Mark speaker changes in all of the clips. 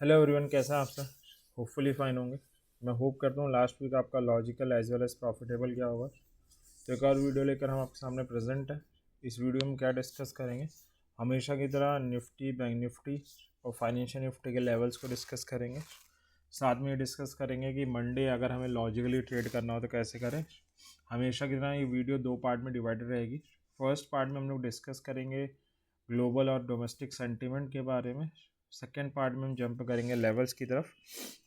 Speaker 1: Hello everyone, कैसा है आप सब? होपफुली फाइन होंगे। मैं होप करता हूँ लास्ट वीक आपका logical as well as profitable क्या होगा। तो एक और वीडियो लेकर हम आपके सामने प्रेजेंट है। इस वीडियो में क्या डिस्कस करेंगे, हमेशा की तरह निफ्टी, बैंक निफ्टी और फाइनेंशियल निफ्टी के लेवल्स को डिस्कस करेंगे। साथ में ये डिस्कस करेंगे कि मंडे अगर हमें लॉजिकली ट्रेड करना हो तो कैसे करें। हमेशा की तरह ये वीडियो दो पार्ट में डिवाइडेड रहेगी। फर्स्ट पार्ट में हम लोग डिस्कस करेंगे ग्लोबल और डोमेस्टिक सेंटीमेंट के बारे में। सेकेंड पार्ट में हम जंप करेंगे लेवल्स की तरफ।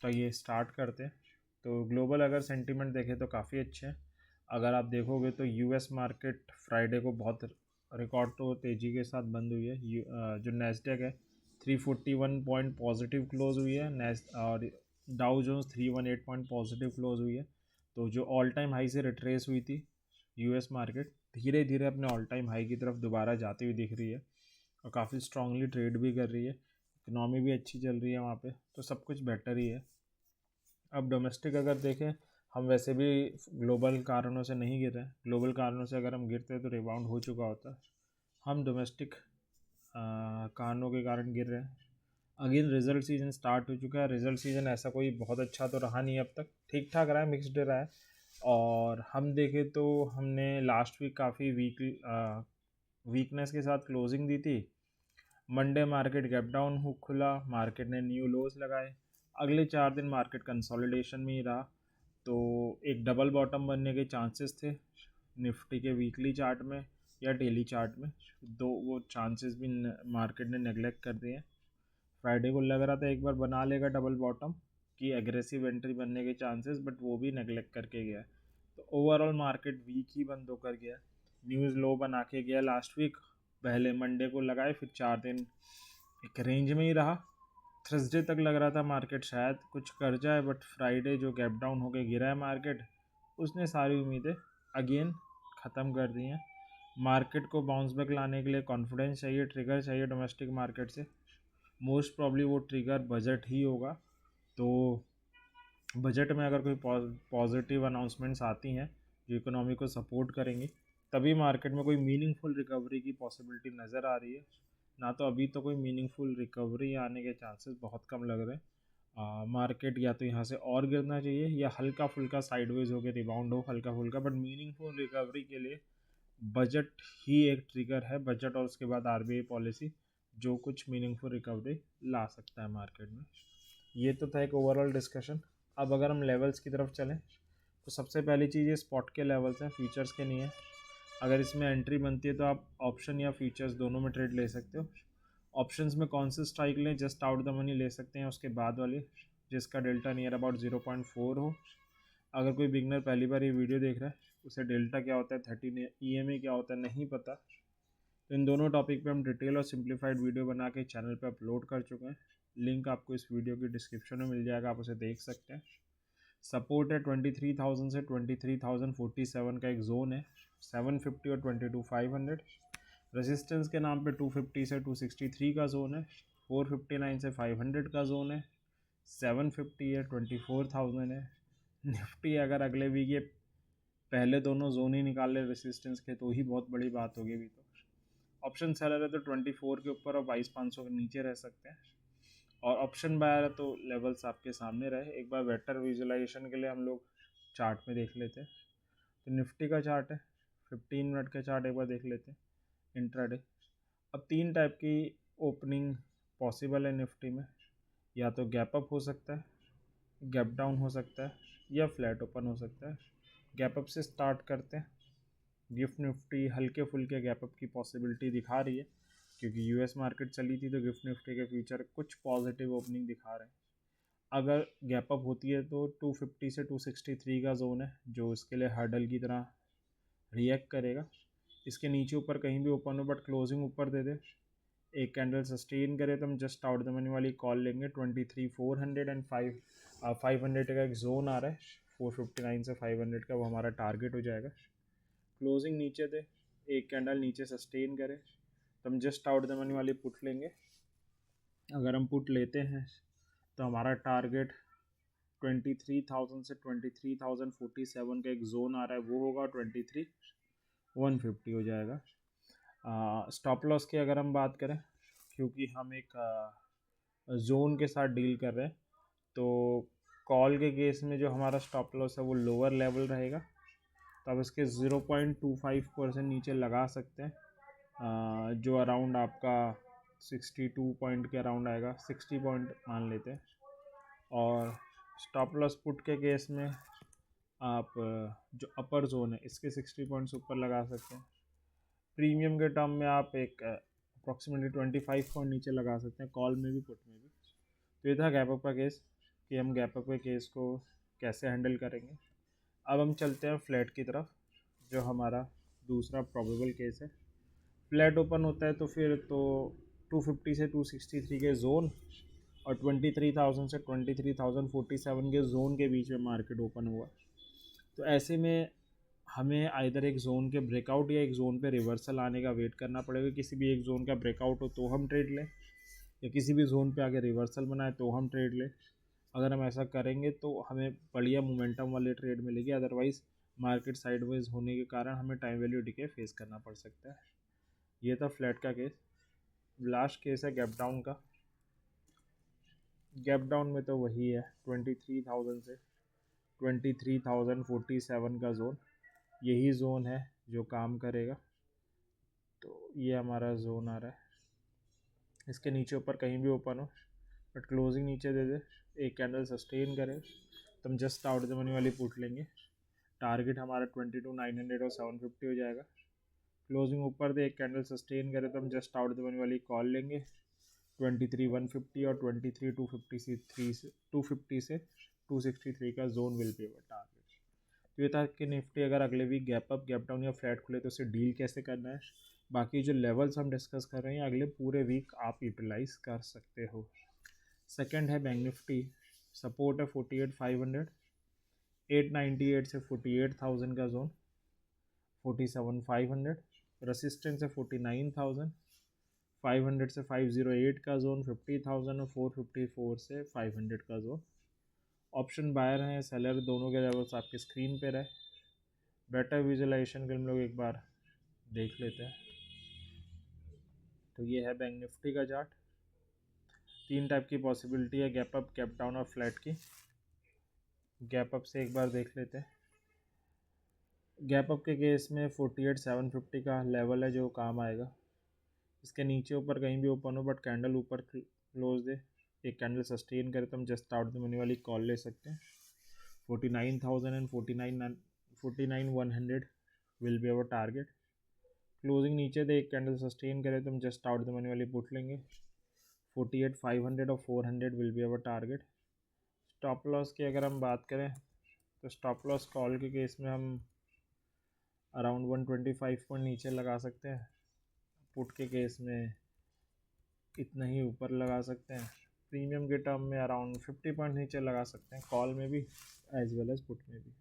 Speaker 1: तो ये स्टार्ट करते हैं। तो ग्लोबल अगर सेंटीमेंट देखें तो काफ़ी अच्छे हैं। अगर आप देखोगे तो यूएस मार्केट फ्राइडे को बहुत रिकॉर्ड तो तेज़ी के साथ बंद हुई है। जो नेस्डेक है 341 पॉइंट पॉजिटिव क्लोज हुई है। और Dow Jones 318 point positive close हुई है। तो जो ऑल टाइम हाई से रिट्रेस हुई थी यूएस मार्केट, धीरे धीरे अपने ऑल टाइम हाई की तरफ दोबारा जाती हुई दिख रही है और काफ़ी स्ट्रांगली ट्रेड भी कर रही है। इकनॉमी भी अच्छी चल रही है वहाँ पे, तो सब कुछ बेटर ही है। अब डोमेस्टिक अगर देखें, हम वैसे भी ग्लोबल कारणों से नहीं गिर रहे हैं। ग्लोबल कारणों से अगर हम गिरते तो रिबाउंड हो चुका होता। हम डोमेस्टिक कारणों के कारण गिर रहे हैं। अगेन रिजल्ट सीजन स्टार्ट हो चुका है। रिजल्ट सीजन ऐसा कोई बहुत अच्छा तो रहा नहीं अब तक, ठीक ठाक रहा है, मिक्सड रहा है। और हम देखें तो हमने लास्ट वीक काफ़ी वीकनेस के साथ क्लोजिंग दी थी। मंडे मार्केट गैप डाउन हो खुला, मार्केट ने न्यू लोज लगाए। अगले 4 दिन मार्केट कंसोलिडेशन में ही रहा। तो एक डबल बॉटम बनने के चांसेस थे निफ्टी के वीकली चार्ट में या डेली चार्ट में। दो वो चांसेस भी मार्केट ने नेगलेक्ट कर दिए। फ्राइडे को लग रहा था एक बार बना लेगा डबल बॉटम की एग्रेसिव एंट्री बनने के चांसेस, बट वो भी नेगलेक्ट करके गया। तो ओवरऑल मार्केट वीक ही बंद होकर गया। न्यूज़ लो बना के गया लास्ट वीक। पहले मंडे को लगाए, फिर 4 दिन एक रेंज में ही रहा। थर्सडे तक लग रहा था मार्केट शायद कुछ कर जाए, बट फ्राइडे जो गैप डाउन होकर गिरा है मार्केट, उसने सारी उम्मीदें अगेन ख़त्म कर दी हैं। मार्केट को बाउंस बैक लाने के लिए कॉन्फिडेंस चाहिए, ट्रिगर चाहिए डोमेस्टिक मार्केट से। मोस्ट प्रॉब्ली वो ट्रिगर बजट ही होगा। तो बजट में अगर कोई पॉजिटिव अनाउंसमेंट्स आती हैं जो इकोनॉमी को सपोर्ट करेंगी, तभी मार्केट में कोई मीनिंगफुल रिकवरी की पॉसिबिलिटी नज़र आ रही है। ना तो अभी तो कोई मीनिंगफुल रिकवरी आने के चांसेस बहुत कम लग रहे हैं। मार्केट या तो यहाँ से और गिरना चाहिए या हल्का फुल्का साइडवेज होकर रिबाउंड हो हल्का फुल्का, बट मीनिंगफुल रिकवरी के लिए बजट ही एक ट्रिगर है। बजट और उसके बाद आरबीआई पॉलिसी जो कुछ मीनिंगफुल रिकवरी ला सकता है मार्केट में। ये तो था एक ओवरऑल डिस्कशन। अब अगर हम लेवल्स की तरफ चलें तो सबसे पहली चीज़ ये स्पॉट के लेवल्स हैं, फ्यूचर्स के नहीं है। अगर इसमें एंट्री बनती है तो आप ऑप्शन या फ्यूचर्स दोनों में ट्रेड ले सकते हो। ऑप्शंस में कौन से स्ट्राइक लें, जस्ट आउट द मनी ले सकते हैं, उसके बाद वाली जिसका डेल्टा नियर अबाउट 0.4 हो। अगर कोई बिगनर पहली बार ये वीडियो देख रहा है, उसे डेल्टा क्या होता है, 13 EMA क्या होता है नहीं पता, तो इन दोनों टॉपिक पे हम डिटेल और सिंप्लीफाइड वीडियो बना के चैनल पे अपलोड कर चुके हैं। लिंक आपको इस वीडियो की डिस्क्रिप्शन में मिल जाएगा, आप उसे देख सकते हैं। सपोर्ट है 23,000 से 23,047 का एक जोन है, 750 और 22,500। रेजिस्टेंस के नाम पे 250 से 263 का जोन है, 459 से 500 का जोन है, 750 है, 24,000 है। निफ्टी अगर अगले वीक ये पहले दोनों जोन ही निकाल ले रेसिस्टेंस के तो ही बहुत बड़ी बात होगी। अभी तो ऑप्शन सेलर है तो 24 के ऊपर और 22,500 के नीचे रह सकते हैं। और ऑप्शन बायर है तो लेवल्स आपके सामने रहे। एक बार बेटर विजुअलाइजेशन के लिए हम लोग चार्ट में देख लेते हैं। तो निफ्टी का चार्ट है, 15 मिनट का चार्ट एक बार देख लेते हैं इंट्राडे। अब 3 टाइप की ओपनिंग पॉसिबल है निफ्टी में। या तो गैप अप हो सकता है, गैप डाउन हो सकता है, या फ्लैट ओपन हो सकता है। गैप अप से स्टार्ट करते हैं। गिफ्ट निफ्टी हल्के फुल्के गैप अप की पॉसिबिलिटी दिखा रही है, क्योंकि यूएस मार्केट चली थी तो गिफ्ट निफ्टी के फ्यूचर कुछ पॉजिटिव ओपनिंग दिखा रहे हैं। अगर गैप अप होती है तो 250 से 263 का जोन है जो इसके लिए हर्डल की तरह रिएक्ट करेगा। इसके नीचे ऊपर कहीं भी ओपन हो बट क्लोजिंग ऊपर दे दे, एक कैंडल सस्टेन करे तो हम जस्ट आउट द मनी वाली कॉल लेंगे। 23,400 एंड 500 का एक जोन आ रहा है, 459 से 500 का, वो हमारा टारगेट हो जाएगा। क्लोजिंग नीचे दे, एक कैंडल नीचे सस्टेन करे तो हम जस्ट आउट द मनी वाली पुट लेंगे। अगर हम पुट लेते हैं तो हमारा टारगेट 23,000 से 23,047 का एक जोन आ रहा है, वो होगा 23,150 हो जाएगा। स्टॉप लॉस की अगर हम बात करें, क्योंकि हम एक जोन के साथ डील कर रहे हैं, तो कॉल के केस में जो हमारा स्टॉप लॉस है वो लोअर लेवल रहेगा, तो आप इसके 0.25% नीचे लगा सकते हैं, जो अराउंड आपका 62 पॉइंट के अराउंड आएगा, 60 पॉइंट मान लेते हैं। और स्टॉप लॉस पुट के केस में आप जो अपर जोन है इसके 60 पॉइंट्स ऊपर लगा सकते हैं। प्रीमियम के टर्म में आप एक अप्रॉक्सीमेटली 25 पॉइंट नीचे लगा सकते हैं, कॉल में भी पुट में भी। तो ये था गैप अप का केस कि हम गैप अप के केस को कैसे हैंडल करेंगे। अब हम चलते हैं फ्लैट की तरफ, जो हमारा दूसरा प्रोबेबल केस है। फ्लैट ओपन होता है तो फिर तो 250 से 263 के जोन और 23,000 से 23,047 के जोन के बीच में मार्केट ओपन हुआ। तो ऐसे में हमें आइदर एक जोन के ब्रेकआउट या एक जोन पे रिवर्सल आने का वेट करना पड़ेगा। किसी भी एक जोन का ब्रेकआउट हो तो हम ट्रेड लें, या किसी भी जोन पे आगे रिवर्सल बनाए तो हम ट्रेड लें। अगर हम ऐसा करेंगे तो हमें बढ़िया मोमेंटम वाली ट्रेड मिलेगी, अदरवाइज़ मार्केट साइडवेज होने के कारण हमें टाइम वैल्यू डिके फेस करना पड़ सकता है। ये था फ्लैट का केस। लास्ट केस है गैप डाउन का। गैप डाउन में तो वही है 23,000 से 23,047 का जोन, यही जोन है जो काम करेगा। तो ये हमारा जोन आ रहा है, इसके नीचे ऊपर कहीं भी ओपन हो बट क्लोजिंग नीचे दे दे, एक कैंडल सस्टेन करे तो हम जस्ट आउट द मनी वाली पुट लेंगे। टारगेट हमारा 22,900 और 750 हो जाएगा। क्लोजिंग ऊपर दे, एक कैंडल सस्टेन करे तो हम जस्ट आउट द मनी वाली कॉल लेंगे। 23,150 और 23,250 से 263 का zone will be our target. तो ये था कि निफ्टी अगर अगले week gap up, gap down या फ्लैट खुले तो उसे डील कैसे करना है। बाकी जो लेवल्स हम डिस्कस कर रहे हैं अगले पूरे वीक आप यूटिलाइज कर सकते हो। सेकंड है बैंक निफ्टी, सपोर्ट है 48,500, 898 से 48,000 का जोन, 47,500, रेसिस्टेंस है 49,000, 500 से 508 का जोन, 50,000 और 454 से 500 का जोन। ऑप्शन बायर हैं सेलर, दोनों के लेवल्स आपके स्क्रीन पे रहे। बेटर विजुअलाइजेशन के हम लोग एक बार देख लेते हैं। तो ये है बैंक निफ्टी का चार्ट। 3 टाइप की पॉसिबिलिटी है, गैप अप, गैप डाउन और फ्लैट की। गैप अप से एक बार देख लेते हैं। गैप अप के केस में 48,750 का लेवल है जो काम आएगा। इसके नीचे ऊपर कहीं भी ओपन हो बट कैंडल ऊपर क्लोज दे, एक कैंडल सस्टेन करे तो हम जस्ट आउट द मनी वाली कॉल ले सकते हैं। 49,000 and 49,100 will be our target. Closing नीचे दे, एक कैंडल सस्टेन करे तो हम जस्ट आउट द मनी वाली पुट लेंगे। 48,500 और 400 will be our target. Stop loss की अगर हम बात करें तो स्टॉप लॉस कॉल के केस में हम अराउंड 125 पॉइंट नीचे लगा सकते हैं, पुट के केस में इतना ही ऊपर लगा सकते हैं। प्रीमियम के टर्म में अराउंड 50 पॉइंट नीचे लगा सकते हैं, कॉल में भी एज वेल एज पुट में भी।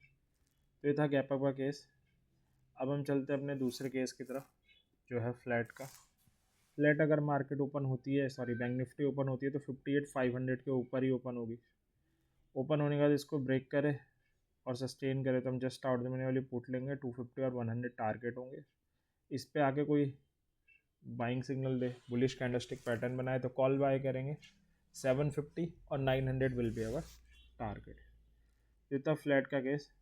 Speaker 1: तो ये था गैप अप का केस। अब हम चलते हैं अपने दूसरे केस की तरफ, जो है फ्लैट का। फ्लैट अगर मार्केट ओपन होती है, बैंक निफ्टी ओपन होती है तो 58,500 के ऊपर ही ओपन होगी। ओपन होने के बाद इसको ब्रेक करे और सस्टेन करे तो हम जस्ट आउट द मनी वाली पुट लेंगे। 250 और 100 टारगेट होंगे। इस पे आके कोई बाइंग सिग्नल दे, बुलिश कैंडलस्टिक पैटर्न बनाए तो कॉल बाय करेंगे। 750 और 900 विल बी अवर टारगेट। ये था फ्लैट का केस।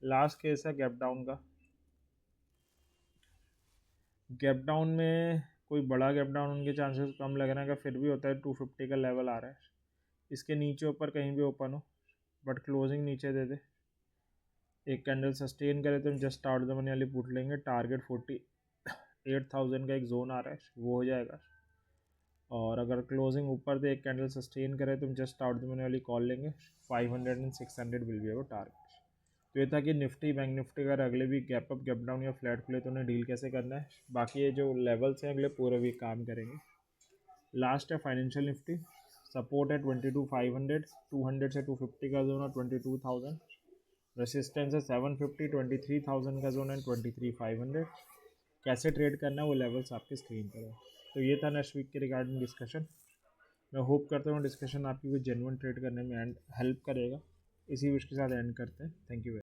Speaker 1: लास्ट केस है गैप डाउन का। गैप डाउन में कोई बड़ा गैप डाउन होने के चांसेस कम लग रहे हैं, अगर फिर भी होता है 250 का लेवल आ रहा है। इसके नीचे ऊपर कहीं भी ओपन हो बट क्लोजिंग नीचे दे दे, एक कैंडल सस्टेन करे तो हम जस्ट आउट द मनी वाली पुट लेंगे। टारगेट 48,000 का एक जोन आ रहा है, वो हो जाएगा। और अगर क्लोजिंग ऊपर दे, एक कैंडल सस्टेन करे तो हम जस्ट आउट द मनी वाली कॉल लेंगे। 500 and 600 will be our target. तो ये था कि निफ्टी, बैंक निफ्टी अगर अगले week gap up, gap down या फ्लैट खुले तो उन्हें डील कैसे करना है। बाकी ये जो लेवल्स हैं अगले पूरे वीक काम करेंगे। लास्ट है फाइनेंशियल निफ्टी, सपोर्ट है 22,500, 200 से 250 का जोन और 22,000। रेसिस्टेंस है 750, 23,000 का जोन एंड 23,500। कैसे ट्रेड करना है वो लेवल्स आपके स्क्रीन पर है। तो ये था नेक्स्ट वीक के रिगार्डिंग डिस्कशन। मैं होप करता हूँ डिस्कशन आपकी कोई जेन्युइन ट्रेड करने में हेल्प करेगा। इसी विश के साथ एंड करते हैं। Thank you.